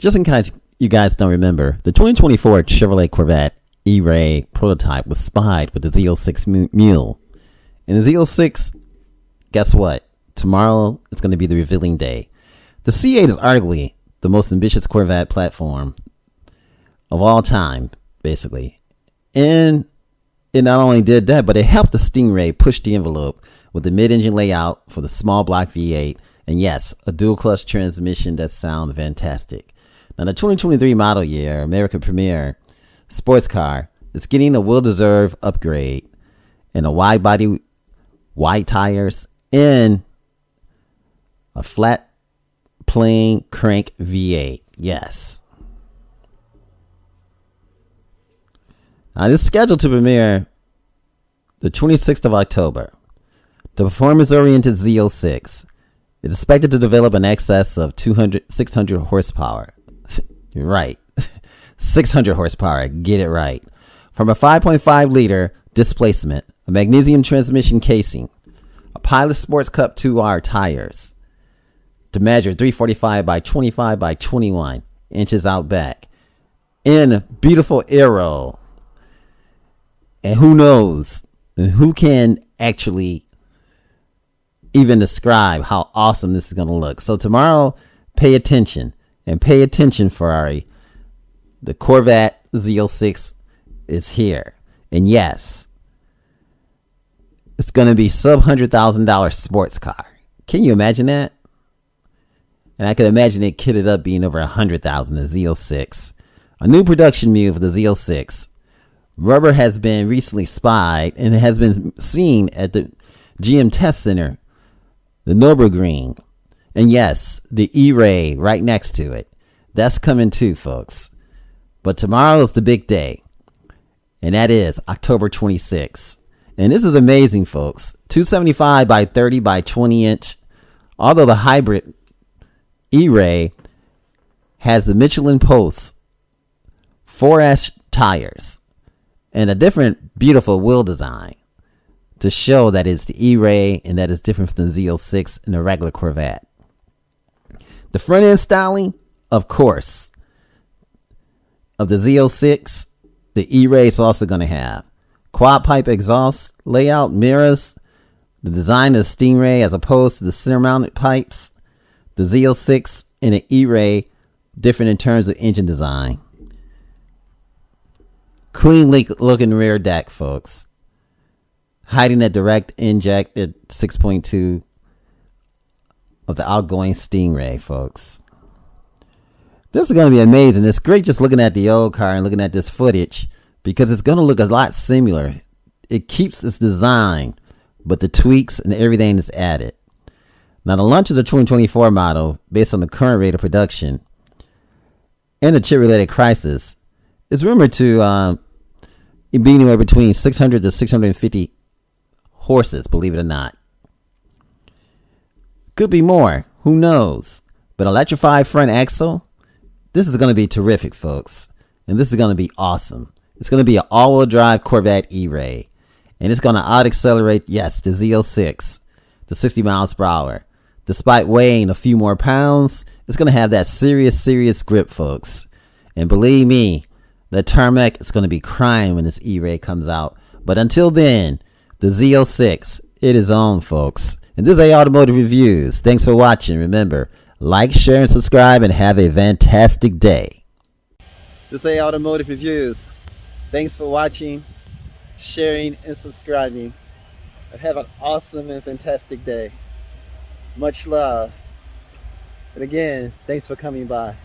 Just in case you guys don't remember, the 2024 Chevrolet Corvette ERay prototype was spied with the Z06 Mule. And the Z06, guess what? Tomorrow is going to be the revealing day. The C8 is arguably the most ambitious Corvette platform of all time, basically. And it not only did that, but it helped the Stingray push the envelope with the mid-engine layout for the small block V8. And yes, a dual-clutch transmission that sounds fantastic. Now, the 2023 model year American Premier sports car is getting a well-deserved upgrade and a wide-body, wide tires, and a flat plane crank V8. Yes. Now, this is scheduled to premiere the 26th of October. The performance-oriented Z06 is expected to develop in excess of 600 horsepower. You're right. 600 horsepower. Get it right. From a 5.5 liter displacement, a magnesium transmission casing, a Pilot Sports Cup 2R tires to measure 345 by 25 by 21 inches out back, in beautiful aero. And who knows, and who can actually even describe how awesome this is going to look. So tomorrow, pay attention. And pay attention, Ferrari. The Corvette Z06 is here. And yes, it's going to be sub-$100,000 sports car. Can you imagine that? And I can imagine it kitted up being over $100,000, the Z06. A new production mule for the Z06. Rubber has been recently spied and has been seen at the GM Test Center, the Nürburgring. And yes, the ERay right next to it. That's coming too, folks. But tomorrow is the big day. And that is October 26th. And this is amazing, folks. 275 by 30 by 20 inch. Although the hybrid ERay has the Michelin Post 4S tires and a different beautiful wheel design to show that it's the ERay and that it's different from the Z06 and the regular Corvette. The front end styling, of course, of the Z06, the ERay is also going to have quad pipe exhaust layout, mirrors, the design of the Stingray as opposed to the center mounted pipes. The Z06 and the ERay different in terms of engine design. Clean looking rear deck, folks. Hiding that direct injected 6.2 of the outgoing Stingray, folks. This is going to be amazing. It's great just looking at the old car and looking at this footage because it's going to look a lot similar. It keeps its design, but the tweaks and everything is added. Now, the launch of the 2024 model, based on the current rate of production and the chip-related crisis, is rumored to be anywhere between 600 to 650 horses, believe it or not. Could be more. Who knows? But electrified front axle, this is going to be terrific, folks. And this is going to be awesome. It's going to be an all-wheel drive Corvette ERay. And it's going to out-accelerate, yes, the Z06 to 60 miles per hour. Despite weighing a few more pounds, it's going to have that serious grip, folks. And believe me, the tarmac is going to be crying when this ERay comes out. But until then, the Z06, it is on, folks. And this is A Automotive Reviews. Thanks for watching. Remember, like, share, and subscribe, and have a fantastic day. This is A Automotive Reviews. Thanks for watching, sharing, and subscribing. And have an awesome and fantastic day. Much love. And again, thanks for coming by.